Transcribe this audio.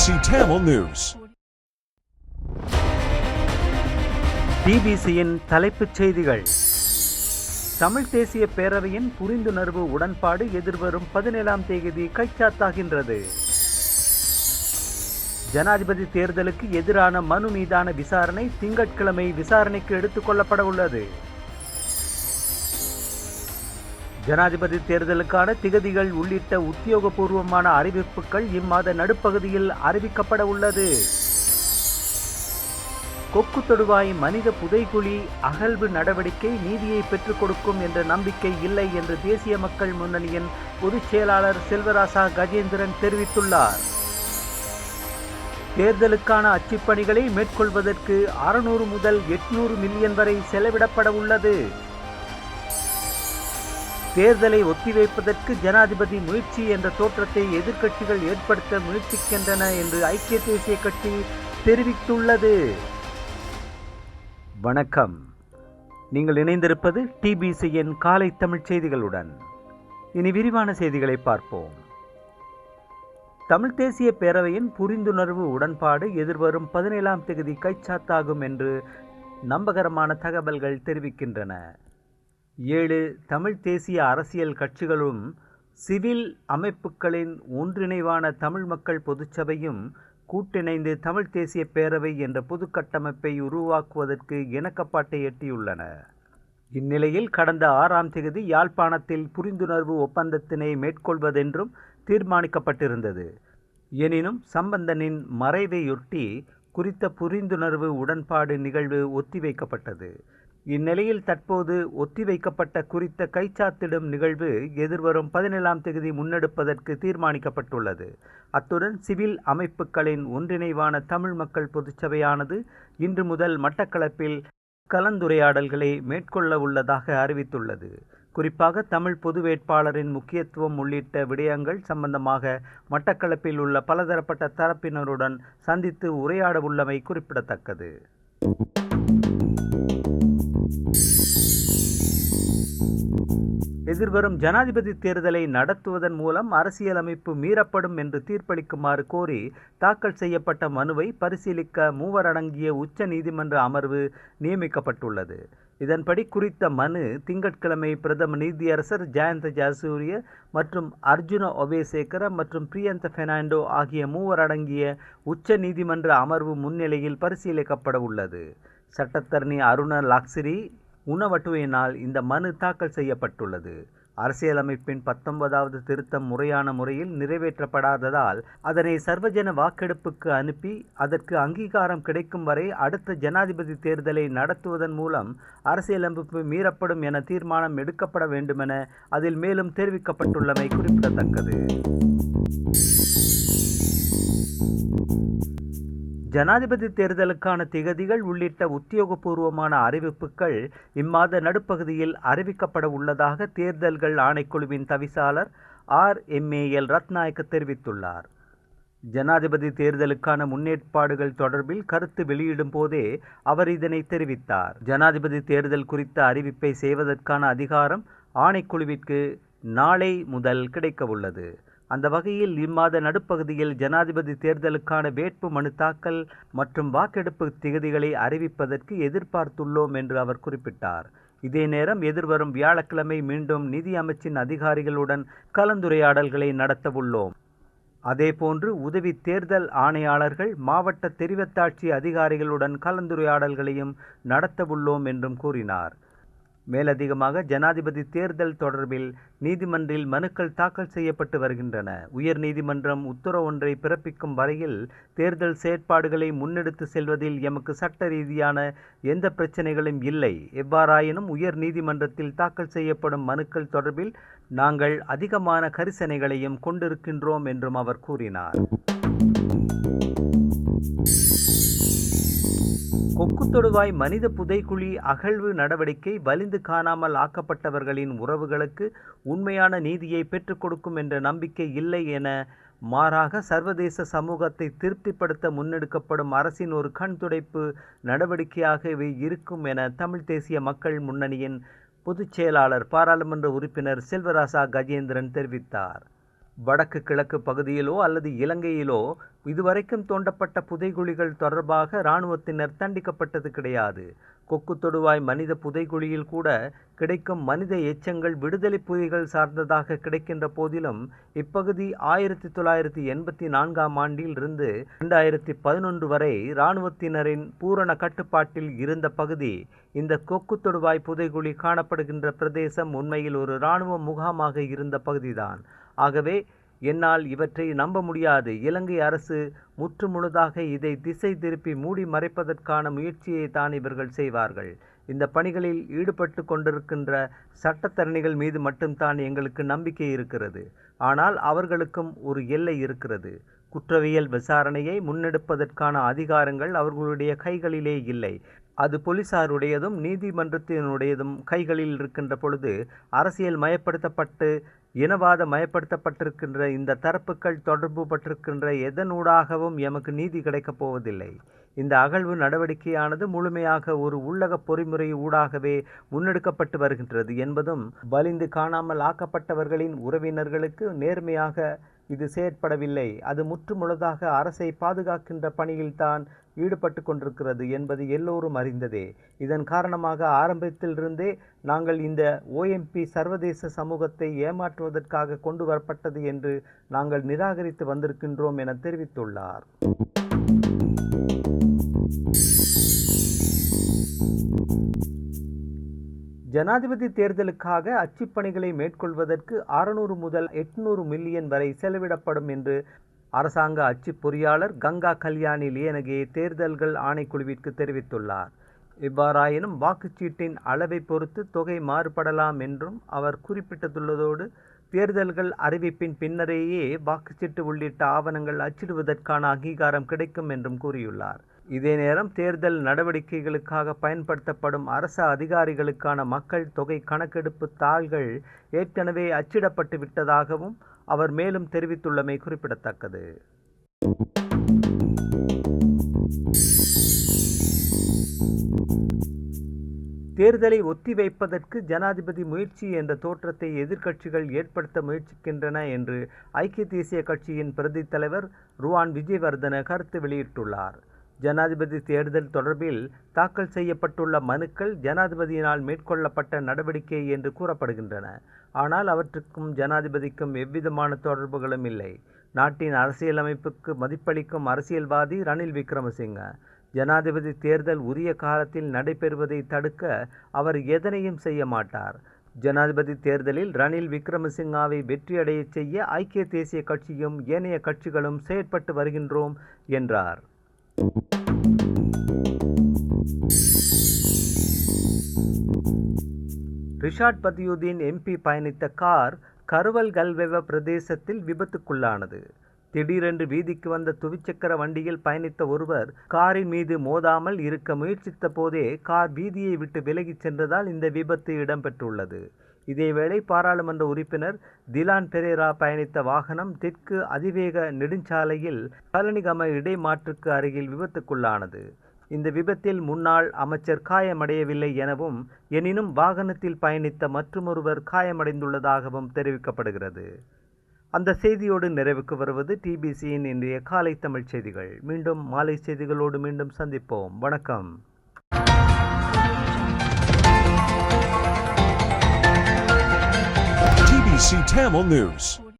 Tamil News. டிபிசியின் தலைப்புச் செய்திகள். தமிழ் தேசிய பேரவையின் புரிந்துணர்வு உடன்பாடு எதிர்வரும் 17ஆம் தேதி கைச்சாத்தாகின்றது. ஜனாதிபதி தேர்தலுக்கு எதிரான மனு மீதான விசாரணை திங்கட்கிழமை விசாரணைக்கு எடுத்துக் கொள்ளப்பட உள்ளது. ஜனாதிபதி தேர்தலுக்கான திகதிகள் உள்ளிட்ட உத்தியோகபூர்வமான அறிவிப்புகள் இம்மாத நடுப்பகுதியில் அறிவிக்கப்பட உள்ளது. கொக்கு தொடுவாய் மனித புதைகுழி அகழ்வு நடவடிக்கை நீதியை பெற்றுக் கொடுக்கும் என்ற நம்பிக்கை இல்லை என்று தேசிய மக்கள் முன்னணியின் பொதுச் செயலாளர் செல்வராசா கஜேந்திரன் தெரிவித்துள்ளார். தேர்தலுக்கான அச்சுப்பணிகளை மேற்கொள்வதற்கு 600 முதல் 800 மில்லியன் வரை செலவிடப்பட உள்ளது. தேர்தலை ஒத்திவைப்பதற்கு ஜனாதிபதி முயற்சி என்ற தோற்றத்தை எதிர்க்கட்சிகள் ஏற்படுத்த முயற்சிக்கின்றன என்று ஐக்கிய தேசிய கட்சி தெரிவித்துள்ளது. வணக்கம். நீங்கள் இணைந்திருப்பது டிபிசியின் காலை தமிழ் செய்திகளுடன். இனி விரிவான செய்திகளை பார்ப்போம். தமிழ் தேசிய பேரவையின் புரிந்துணர்வு உடன்பாடு எதிர்வரும் 17ஆம் தேதி கைச்சாத்தாகும் என்று நம்பகரமான தகவல்கள் தெரிவிக்கின்றன. 7 தமிழ் தேசிய அரசியல் கட்சிகளும் சிவில் அமைப்புகளின் ஒன்றிணைவான தமிழ் மக்கள் பொதுச்சபையும் கூட்டிணைந்து தமிழ் தேசிய பேரவை என்ற பொது கட்டமைப்பை உருவாக்குவதற்கு இணக்கப்பாட்டை எட்டியுள்ளன. இந்நிலையில் கடந்த 6ஆம் தேதி யாழ்ப்பாணத்தில் புரிந்துணர்வு ஒப்பந்தத்தினை மேற்கொள்வதென்றும் தீர்மானிக்கப்பட்டிருந்தது. எனினும் சம்பந்தனின் மறைவையொட்டி குறித்த புரிந்துணர்வு உடன்பாடு நிகழ்வு ஒத்திவைக்கப்பட்டது. இந்நிலையில் தற்போது ஒத்திவைக்கப்பட்ட குறித்த கைச்சாத்திடும் நிகழ்வு எதிர்வரும் 17ஆம் தேதி முன்னெடுப்பதற்கு தீர்மானிக்கப்பட்டுள்ளது. அத்துடன் சிவில் அமைப்புகளின் ஒன்றிணைவான தமிழ் மக்கள் பொதுச்சபையானது இன்று முதல் மட்டக்களப்பில் கலந்துரையாடல்களை மேற்கொள்ள உள்ளதாக அறிவித்துள்ளது. குறிப்பாக தமிழ் பொது வேட்பாளரின் முக்கியத்துவம் உள்ளிட்ட விடயங்கள் சம்பந்தமாக மட்டக்களப்பில் உள்ள பலதரப்பட்ட தரப்பினருடன் சந்தித்து உரையாட உள்ளமை குறிப்பிடத்தக்கது. எதிர்வரும் ஜனாதிபதி தேர்தலை நடத்துவதன் மூலம் அரசியலமைப்பு மீறப்படும் என்று தீர்ப்பளிக்குமாறு கோரி தாக்கல் செய்யப்பட்ட மனுவை பரிசீலிக்க 3 அடங்கிய உச்ச நீதிமன்ற அமர்வு நியமிக்கப்பட்டுள்ளது. இதன்படி குறித்த மனு திங்கட்கிழமை பிரதம நீதியரசர் ஜயந்த ஜயசூரிய மற்றும் அர்ஜுன ஒபேசேகர மற்றும் பிரியந்த பெர்னாண்டோ ஆகிய 3 அடங்கிய உச்ச நீதிமன்ற அமர்வு முன்னிலையில் பரிசீலிக்கப்பட உள்ளது. சட்டத்தரணி அருண லாக்சிரி உணவட்டுவினால் இந்த மனு தாக்கல் செய்யப்பட்டுள்ளது. அரசியலமைப்பின் 19வது திருத்தம் முறையான முறையில் நிறைவேற்றப்படாததால் அதனை சர்வஜன வாக்கெடுப்புக்கு அனுப்பி அதற்கு அங்கீகாரம் கிடைக்கும் வரை அடுத்த ஜனாதிபதி தேர்தலை நடத்துவதன் மூலம் அரசியலமைப்பு மீறப்படும் என தீர்மானம் எடுக்கப்பட வேண்டுமென அதில் மேலும் தெரிவிக்கப்பட்டுள்ளமை குறிப்பிடத்தக்கது. ஜனாதிபதி தேர்தலுக்கான திகதிகள் உள்ளிட்ட உத்தியோகபூர்வமான அறிவிப்புகள் இம்மாத நடுப்பகுதியில் அறிவிக்கப்பட உள்ளதாக தேர்தல்கள் ஆணைக்குழுவின் தவிசாளர் RMAL ரத்நாயக்க தெரிவித்துள்ளார். ஜனாதிபதி தேர்தலுக்கான முன்னேற்பாடுகள் தொடர்பில் கருத்து வெளியிடும் போதே அவர் இதனை தெரிவித்தார். ஜனாதிபதி தேர்தல் குறித்த அறிவிப்பை செய்வதற்கான அதிகாரம் ஆணைக்குழுவிற்கு நாளை முதல் கிடைக்க உள்ளது. அந்த வகையில் இம்மாத நடுப்பகுதியில் ஜனாதிபதி தேர்தலுக்கான வேட்பு மனு தாக்கல் மற்றும் வாக்கெடுப்பு திகதிகளை அறிவிப்பதற்கு எதிர்பார்த்துள்ளோம் என்று அவர் குறிப்பிட்டார். இதே நேரம் எதிர்வரும் வியாழக்கிழமை மீண்டும் நிதி அமைச்சின் அதிகாரிகளுடன் கலந்துரையாடல்களை நடத்தவுள்ளோம். அதேபோன்று உதவி தேர்தல் ஆணையாளர்கள் மாவட்ட தெரிவத்தாட்சி அதிகாரிகளுடன் கலந்துரையாடல்களையும் நடத்தவுள்ளோம் என்றும் கூறினார். மேலதிகமாக ஜனாதிபதி தேர்தல் தொடர்பில் நீதிமன்றில் மனுக்கள் தாக்கல் செய்யப்பட்டு வருகின்றன. உயர் நீதிமன்றம் உத்தரவொன்றை பிறப்பிக்கும் வரையில் தேர்தல் செயற்பாடுகளை முன்னெடுத்து செல்வதில் எமக்கு சட்ட ரீதியான எந்த பிரச்சனைகளும் இல்லை. எவ்வாறாயினும் உயர் நீதிமன்றத்தில் தாக்கல் செய்யப்படும் மனுக்கள் தொடர்பில் நாங்கள் அதிகமான கரிசனைகளையும் கொண்டிருக்கின்றோம் என்றும் அவர் கூறினார். கொக்கு தொடுவாய் மனித புதைகுழி அகழ்வு நடவடிக்கை வலிந்து காணாமல் ஆக்கப்பட்டவர்களின் உறவுகளுக்கு உண்மையான நீதியை பெற்றுக் கொடுக்கும் என்ற நம்பிக்கை இல்லை என மாறாக சர்வதேச சமூகத்தை திருப்திப்படுத்த முன்னெடுக்கப்படும் அரசின் ஒரு கண்துடைப்பு நடவடிக்கையாகவே இருக்கும் என தமிழ் தேசிய மக்கள் முன்னணியின் பொதுச் செயலாளர் பாராளுமன்ற உறுப்பினர் செல்வராசா கஜேந்திரன் தெரிவித்தார். வடக்கு கிழக்கு பகுதியிலோ அல்லது இலங்கையிலோ இதுவரைக்கும் தோண்டப்பட்ட புதைகுழிகள் தொடர்பாக இராணுவத்தினர் தண்டிக்கப்பட்டது கிடையாது. கொக்கு தொடுவாய் மனித புதைகுழியில் கூட கிடைக்கும் மனித எச்சங்கள் விடுதலை புலிகள் சார்ந்ததாக கிடைக்கின்ற போதிலும் இப்பகுதி 1984ஆம் ஆண்டில் இருந்து 2011 வரை இராணுவத்தினரின் பூரண கட்டுப்பாட்டில் இருந்த பகுதி. இந்த கொக்கு தொடுவாய் புதைகுழி காணப்படுகின்ற பிரதேசம் உண்மையில் ஒரு இராணுவ முகாமாக இருந்த பகுதிதான். ஆகவே என்னால் இவற்றை நம்ப முடியாது. இலங்கை அரசு முற்றுமுழுதாக இதை திசை திருப்பி மூடி மறைப்பதற்கான முயற்சியை தான் இவர்கள் செய்வார்கள். இந்த பணிகளில் ஈடுபட்டு கொண்டிருக்கின்ற சட்டத்தரணிகள் மீது மட்டும்தான் எங்களுக்கு நம்பிக்கை இருக்கிறது. ஆனால் அவர்களுக்கும் ஒரு எல்லை இருக்கிறது. குற்றவியல் விசாரணையை முன்னெடுப்பதற்கான அதிகாரங்கள் அவர்களுடைய கைகளிலே இல்லை. அது போலீசாருடையதும் நீதிமன்றத்தினுடையதும் கைகளில் இருக்கின்ற பொழுது அரசியல் மயப்படுத்தப்பட்டு இனவாத மயப்படுத்தப்பட்டிருக்கின்ற இந்த தரப்புகள் தொடர்பு பட்டிருக்கின்ற எதனூடாகவும் எமக்கு நீதி கிடைக்கப் போவதில்லை. இந்த அகழ்வு நடவடிக்கையானது முழுமையாக ஒரு உள்ளக பொறிமுறை ஊடாகவே முன்னெடுக்கப்பட்டு வருகின்றது என்பதும் வலிந்து காணாமல் ஆக்கப்பட்டவர்களின் உறவினர்களுக்கு நேர்மையாக இது செயற்படவில்லை. அது முற்றுமுழுதாக அரசை பாதுகாக்கின்ற பணியில்தான் ஈடுபட்டு கொண்டிருக்கிறது என்பது எல்லோரும் அறிந்ததே. இதன் காரணமாக ஆரம்பத்திலிருந்தே நாங்கள் இந்த OMP சர்வதேச சமூகத்தை ஏமாற்றுவதற்காக கொண்டு வரப்பட்டது என்று நாங்கள் நிராகரித்து வந்திருக்கின்றோம் என தெரிவித்துள்ளார். ஜனாதிபதி தேர்தலுக்காக அச்சுப்பணிகளை மேற்கொள்வதற்கு 600 முதல் 800 மில்லியன் வரை செலவிடப்படும் என்று அரசாங்க அச்சு பொறியாளர் கங்கா கல்யாணி லியனகே தேர்தல்கள் ஆணைக்குழுவிற்கு தெரிவித்துள்ளார். இவ்வாறாயினும் வாக்குச்சீட்டின் அளவை பொறுத்து தொகை மாறுபடலாம் என்றும் அவர் குறிப்பிட்டுள்ளதோடு தேர்தல்கள் அறிவிப்பின் பின்னரேயே வாக்குச்சீட்டு உள்ளிட்ட ஆவணங்கள் அச்சிடுவதற்கான அங்கீகாரம் கிடைக்கும் என்றும் கூறியுள்ளார். இதே நேரம் தேர்தல் நடவடிக்கைகளுக்காக பயன்படுத்தப்படும் அரசு அதிகாரிகளுக்கான மக்கள் தொகை கணக்கெடுப்பு தாள்கள் ஏற்கனவே அச்சிடப்பட்டு விட்டதாகவும் அவர் மேலும் தெரிவித்துள்ளமை குறிப்பிடத்தக்கது. தேர்தலை ஒத்திவைப்பதற்கு ஜனாதிபதி முயற்சி என்ற தோற்றத்தை எதிர்க்கட்சிகள் ஏற்படுத்த முயற்சிக்கின்றன என்று ஐக்கிய தேசிய கட்சியின் பிரதி தலைவர் ருவான் விஜயவர்தன கருத்து வெளியிட்டுள்ளார். ஜனாதிபதி தேர்தல் தொடர்பில் தாக்கல் செய்யப்பட்டுள்ள மனுக்கள் ஜனாதிபதியினால் மேற்கொள்ளப்பட்ட நடவடிக்கை என்று கூறப்படுகின்றன. ஆனால் அவற்றுக்கும் ஜனாதிபதிக்கும் எவ்விதமான தொடர்புகளும் இல்லை. நாட்டின் அரசியலமைப்புக்கு மதிப்பளிக்கும் அரசியல்வாதி ரணில் விக்ரமசிங்க. ஜனாதிபதி தேர்தல் உரிய காலத்தில் நடைபெறுவதை தடுக்க அவர் எதனையும் செய்ய மாட்டார். ஜனாதிபதி தேர்தலில் ரணில் விக்ரமசிங்காவை வெற்றியடைய செய்ய ஐக்கிய தேசிய கட்சியும் ஏனைய கட்சிகளும் செயற்பட்டு வருகின்றோம் என்றார். ரிஷாட் பதியுதீன் MP பயணித்த கார் கருவல் கல்வெவ பிரதேசத்தில் விபத்துக்குள்ளானது. திடீரென்று வீதிக்கு வந்த துவிச்சக்கர வண்டியில் பயணித்த ஒருவர் காரின் மீது மோதாமல் இருக்க முயற்சித்த போதே கார் வீதியை விட்டு விலகிச் சென்றதால் இந்த விபத்து இடம்பெற்றுள்ளது. இதேவேளை பாராளுமன்ற உறுப்பினர் திலான் பெரேரா பயணித்த வாகனம் தெற்கு அதிவேக நெடுஞ்சாலையில் பழனிகம இடைமாற்றுக்கு அருகில் விபத்துக்குள்ளானது. இந்த விபத்தில் முன்னாள் அமைச்சர் காயமடையவில்லை எனவும் எனினும் வாகனத்தில் பயணித்த மற்றொருவர் காயமடைந்துள்ளதாகவும் தெரிவிக்கப்படுகிறது. அந்த செய்தியோடு நிறைவுக்கு வருவது TBCயின் இன்றைய காலை தமிழ் செய்திகள். மீண்டும் மாலை செய்திகளோடு மீண்டும் சந்திப்போம். வணக்கம். TBC Tamil News.